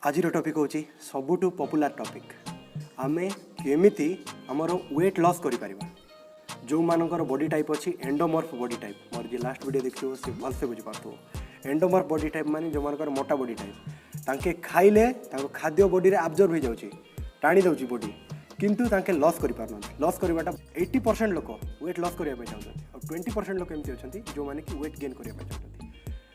आज टॉपिक हूँ सबुठु popular topic आमे केमिति हमर वेट लॉस करि परिबा। जो मानकर बॉडी टाइप अच्छी एंडोमॉर्फ बॉडी टाइप मोर जे लास्ट वीडियो देखियो से भल से बुझी पाथो। एंडोमॉर्फ बॉडी टाइप माने जो मानकर मोटा बॉडी टाइप तांके खाइले तांको खाद्य बॉडी रे अब्जॉर्ब हो जाउची टाणी दउची बॉडी किंतु तांके लॉस करि पारन। लॉस करबाटा 80% लोक वेट लॉस करिया पे चाहउछथि और 20% लोक एमति अछथि जो माने कि वेट गेन करिया पे चाहउछथि।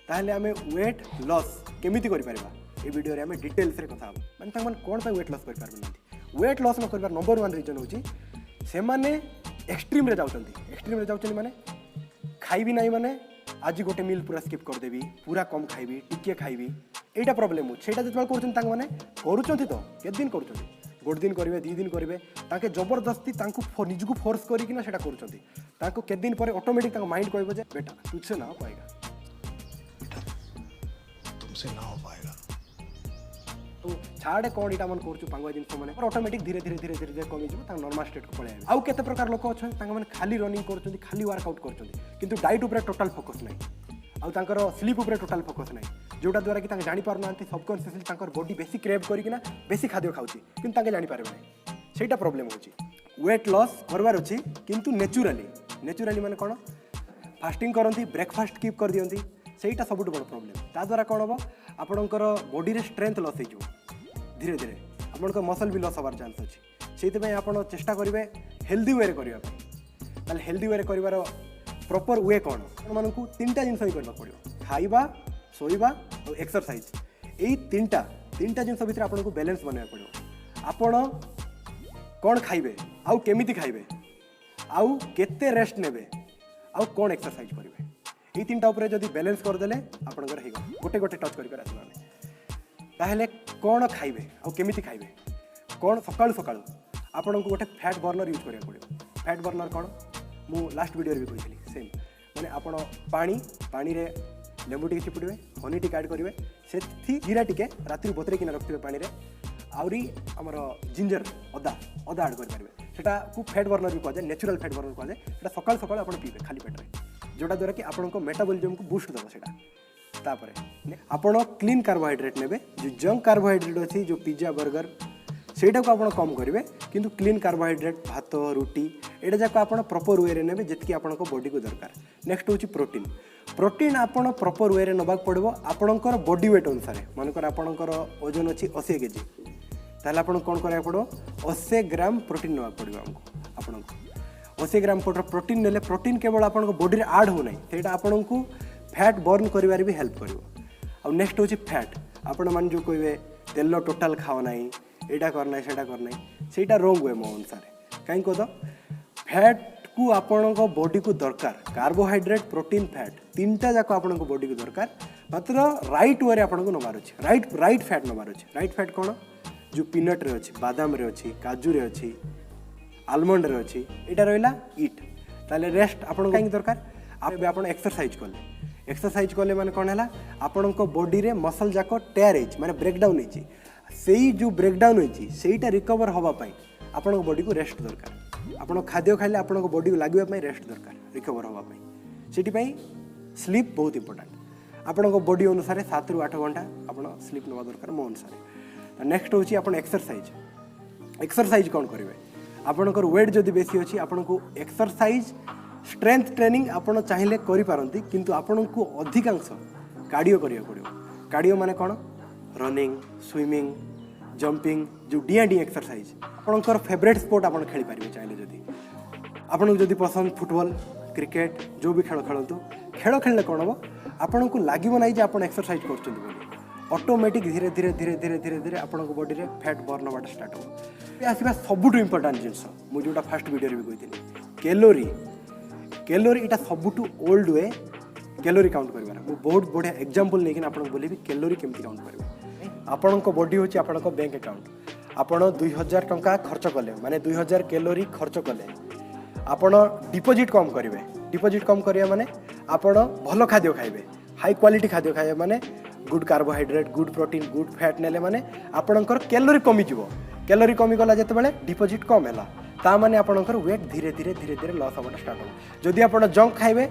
ताहले आमे वेट लॉस केमिति करि परिबा ए वीडियो रे आमे डिटेल्स रे कथा माने तांमन कोन पे वेट लॉस करि पारबन। वेट लॉस न करबार नंबर 1 रीजन होची से माने एक्सट्रीम रे जाउछथि। एक्सट्रीम रे जाउछथि माने खाइबी नाही माने आज गोटे मील पूरा स्किप कर देबी पूरा कम खाइबी टिके खाइबी एटा प्रॉब्लम हो। सेटा जतबा करछन तांग माने करूछथि तो केत दिन करूछथि गोट दिन करेंगे 2 दिन करेंगे ताके जबरदस्ती तांको निजको फोर्स करिकिना सेटा करूछथि। तांको केत दिन पर ऑटोमेटिक तांको माइंड कहबो जे बेटा तुझसे ना हो पाएगा तुमसे ना हो पाएगा तो छाड़े कौन इटा मन करछु पांगवा जिन माने पर ऑटोमेटिक धीरे धीरे धीरे धीरे धीरे कमी जबो तांग नॉर्मल स्टेट को पळे आबे। आउ केते प्रकार लोक अछन तांग माने खाली रनिंग करछथि खाली वर्कआउट करछथि किंतु डाइट ऊपर टोटल फोकस नाही आउ तांकर स्लीप ऊपर टोटल फोकस नाही जोटा द्वारा कि तांग जानि पार नांती सबकॉन्शियसली तांकर बॉडी बेसी क्रेव करिकिना बेसी खाद्य खाउची किंतु तांगे जानि पारबे नाही सेटा प्रॉब्लम होची। वेट लॉस करबार अछि किंतु नेचुरली माने कोन फास्टिंग करंती ब्रेकफास्ट स्किप कर दियंती सेटा सबुठ बड़ प्रॉब्लम। ता द्वारा कोन हो आपनकर बॉडी रे स्ट्रेंथ लॉस हेजो धीरे धीरे आपनकर मसल भी लॉस होबार चांस अछि। सेति पय आपण चेष्टा करिवे हेल्दी वे रे करिवा ताले हेल्दी वे रे करिवार प्रॉपर वे कोन मानकु तीनटा जिंस ही करबा पड़ियो खाइबा सोइबा और एक्सरसाइज एई तीनटा जिंस भितर आपनको बैलेंस बनाया पड़ियो। आपण कौन खाइबे आउ केमिति खाइबे आउ केते रेस्ट नेबे आउ कौन एक्सरसाइज करिवे एई तीनटा ऊपर जदी बैलेंस कर देले आपनकर हेगा गोटे गोटे टच करि कर आसबाने ताहेले कौन खाइबे आउ केमिति खाइबे कौन सकाळु सकाळु आपनको गोटे फैट बर्नर यूज करिया पड़ियो। फैट बर्नर कौन मु लास्ट वीडियो रे भी कहिसली सेम माने आपण पानी रे लेंबू टिके चिपुड़े हनी टिके ऐड करेंगे से जीरा टिके राति बतरे किना रखिए पानी रे आउरी हमर जिंजर अदा ऐड कर पारे सेटा को फैट बर्नर भी कह नेचुरल फैट बर्नर कह सेटा सकाल सकाल आपण पीबे खाली पेट रे जोटा द्वारा कि आपनको मेटाबॉलिज्म को बूस्ट देबो सेटा। तापरे आपण क्लीन कार्बोहाइड्रेट नेबे जो जंक कार्बोहाइड्रेट अछि जो पिज्जा बर्गर सेटा को आपण कम करेंगे किंतु क्लीन कार्बोहाइड्रेट भात रुटी एटा जाक आपण प्रॉपर वे रे नेबे जतकी आपनको बॉडी को दरकार। नेक्स्ट होची प्रोटीन आपण प्रॉपर वे रे नबाक पड़बो आपणकर बॉडी वेट अनुसार मानकर आपणकर ओजन अछि 80 केजी ताले आपण कोन करया पड़ो 80 ग्राम प्रोटीन नबाक पड़बो हमको आपणको 80 ग्राम प्रोटीन नेले प्रोटीन केवल आपणको बॉडी रे ऐड हो नै सेटा आपणको फैट बर्न करिवार भी हेल्प करिवो। आ नेक्स्ट होची फैट आपण मान जो कहबे तेल टोटल खाओ नै एटा करना सेटा करना सेटा रॉन्ग वे मो अनुसार कहीं कह फैट को आपण बॉडी को दरकार कार्बोहाइड्रेट प्रोटीन फैट तीनटा जाक आपण बॉडी को दरकार मात्र राइट वे आपको नबार अच्छे राइट फैट नबार अच्छे। राइट फैट कौन जो पीनट रे अच्छी बादाम रे अच्छी काजू रे अच्छी आलमंड रे अच्छी एटा रहिला ईट ताले रेस्ट आपण कहीं दरकार आप एक्सरसाइज कले माने कौन है आपण बॉडी रे मसल जाक टेयर हो माने ब्रेकडाउन हो सेई जो ब्रेकडाउन होती सेटा रिकवर हवा पाई आपण बॉडी को रेस्ट दरकार। आपण खाद्य खाइले आपण बॉडी को लागबा पाई रेस्ट दरकार रिकवर हवा पाई सेठी पाई स्लीप बहुत इंपोर्टेंट आपण बॉडी अनुसार 7 ରୁ 8 घंटा आपण स्लीप नवा दरकार मो अनुसार। नेक्स्ट होची आपण एक्सरसाइज कौन करेंगे आपणकर वेट जदि बेसी अच्छी आपण को एक्सरसाइज स्ट्रेंथ ट्रेनिंग आपण चाहिए करि पारंती किंतु आपण को अधिकांश कार्डियो करिया पड़ियो। कार्डियो माने कौन रनिंग स्विमिंग जंपिंग जो डी एक्सरसाइज आपणकर फेवरेट स्पोर्ट आपण खेली पारिबे चाहिए जदि आपन जदि पसंद फुटबॉल क्रिकेट जो भी खेल खेलतु खेल खेलले कौन हम आपन को लगे ना आप एक्सरसाइज कर ऑटोमेटिक धीरे धीरे धीरे धीरे धीरे धीरे आपण बॉडी रे फैट बर्न होगा स्टार्ट हो। आसवा सबुठ इंपोर्टेंट जिनस मुझे जोटा फास्ट वीडियो भी कही कैलोरी इटा सबुठ ओल्ड वे कैलोरी काउंट कर बहुत बढ़िया एग्जांपल नहीं कि बोली कैलोरी केमती काउंट करेंगे आपण बॉडी हूँ आपण बैंक अकाउंट आपण 2000 टंका खर्च कले माने 2000 कैलोरी खर्च कले आपण डिपोजिट कम करेंगे डिपोजिट कम करिया माने आपण भल खाद्य खाइबे हाई क्वालिटी खाद्य खाइबे माने good carbohydrate good protein good fat नेले माने आपणकर कैलोरी कमी जीवो कैलोरी कमी गला जते बेले डिपोजिट कम हैला ता माने आपणकर वेट धीरे धीरे धीरे धीरे लॉस होबा स्टार्ट हो। जदि आपण जंक खाइबे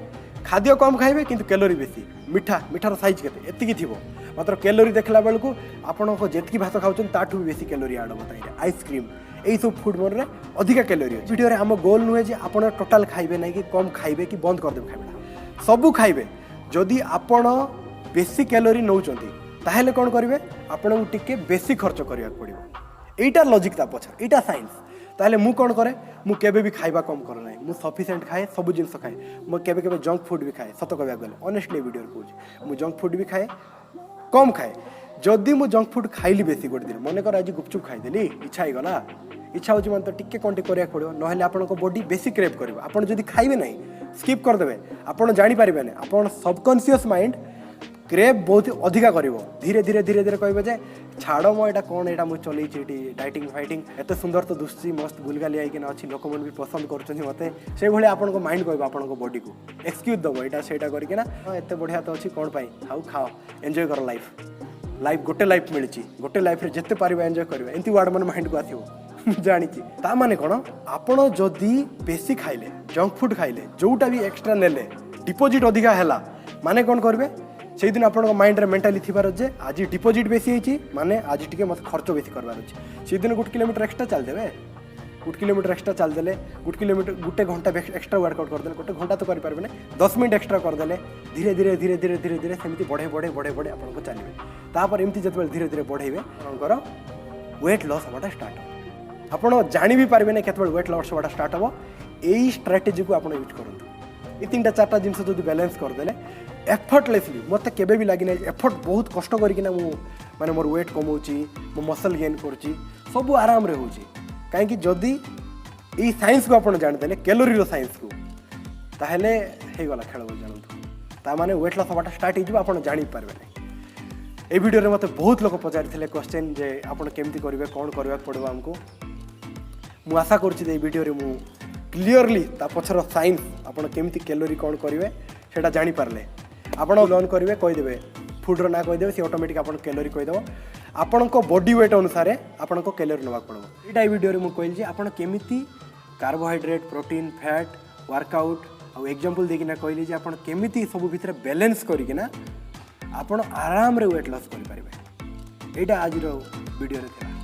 खाद्य कम खाइबे किंतु कैलोरी बेसी मिठा मिठार साइज केते एतिकी थिबो मात्र कैलोरी देखला बेलू आपण जेतकी भात खाउछन ताठू भी बेसी कैलोरी आड बताइए आइसक्रीम यही सब फुड मोर रे अधिका कैलोरी अछि वीडियो रे हम गोल नुहे जे आपण टोटल खाइबे नै कि कम खाइबे कि बंद कर देबे खाइबा सब खाइबे जदि आपण बेसी कैलोरी नौचंती ताहेले कोन करिवे आपण टिके बेसी खर्च करिया पड़िबो एटा लॉजिक ता पछ एटा साइंस ताहले मु कोन करे मु केबे भी खाइबा कम कर नै मु सफिशिएंट खाए सब जिंस खाए मु केबे केबे जंक फूड भी खाए सत कहबा गले ऑनेस्टली वीडियो कहूँ मु जंक फूड भी खाए कम खाए जदि मु जंक फूड खाइली बेसी गोटे दिन मन कर आज गुपचुप खाईदेली इच्छा हो गला इच्छा हो मतलब टिके कौन करा पड़ो ना आपन बॉडी बेसी क्रेव कर आपड़ जब खाइबे ना स्किप करदे आपड़ जापारे ना आप सबकनसीयस माइंड क्रेव बहुत अधिका कर धीरे धीरे धीरे धीरे कहे जे छाड़ मो यहाँ कौन यहाँ मुझे चलती डाइटिंग फाइटिंग एत सुंदर तो दुश्ची मस्त गुलगाली आई अच्छी लोक मैंने भी पसंद कर आप माइंड कह आप बॉडी को एक्सक्यूज दब यहाँ से करना एत बढ़िया तो अच्छी कौन खाओ खाओ एंजॉय कर लाइफ गोटे लाइफ मिली गोटे लाइफ रे जिते पार एंजॉय कर एमती वार्ड मन माइंड को आसो जानी ताने कौन आपण जदि बेसी खाइले जंक फूड खाइले जोटा भी एक्सट्रा नेले डिपोजिट अधिका है माने कौन करेंगे से दिन आप माइंड रे मेंटाली थीबार जे आज डिपोजिट बेसी होती माने आज टिके मत खर्च बेसी करवार अच्छे से दिन 1 किलोमीटर एक्सट्रा चल देवे 1 किलोमीटर एक्सट्रा चल देले 1 किलोमीटर गोटे घंटा एक्सट्रा वर्कआउट करदे गोटे घंटा तो करें ना 10 मिनट एक्सट्रा करदे धीरे धीरे धीरे धीरे धीरे धीरे सेमती बढ़े बढ़े बढ़े बढ़े आपको चलिए तापर एमती जो धीरे धीरे बढ़ेबे आपंकर वेट लॉस हवाटा स्टार्ट आप जानी भी पारे ना केतबेल वेट लॉस हवाटा स्टार्ट हम यही स्ट्राटेजी को आप यूज करूँ ये 3टा 4टा जिन जो बैलेंस करदे एफर्टलेसली मत केबे भी लगी ना एफर्ट बहुत कष्ट करना माने मोर वेट कमाऊँगी मो मसल गेन करुँची सब आराम रे होची कहीं जदि ये साइंस को आप जानते कैलोरी साइंस को ताहले गला खेल जानतु ताने वेट लॉस हवाटा स्टार्ट हो आप जापारे ना ये वीडियो रे मते बहुत लोग पचारि क्वेश्चन जे आप केमती करेंगे कौन करवा पड़ो आमको मु आशा करुँची वीडियो रे मु क्लीयरली ता पछर साइंस आप केमती कैलोरी कौन करेंगे सेटा जापारे आप लर्न करेंगे कहीदेवे फुड्र ना कहीदेवे सी ऑटोमेटिक आप कैलोरी कहीदेव आपण बॉडी वेट अनुसार आपण कैलोरी नवा पड़ो यहाँ वीडियो मुझे कहली आप केमी कार्बोहाइड्रेट प्रोटीन फैट वर्कआउट आउ एग्जांपल देकिना कहली आप केमी सब भितर बैलेंस करना आप आराम रे वेट लॉस करें यहाँ आज वीडियो रे।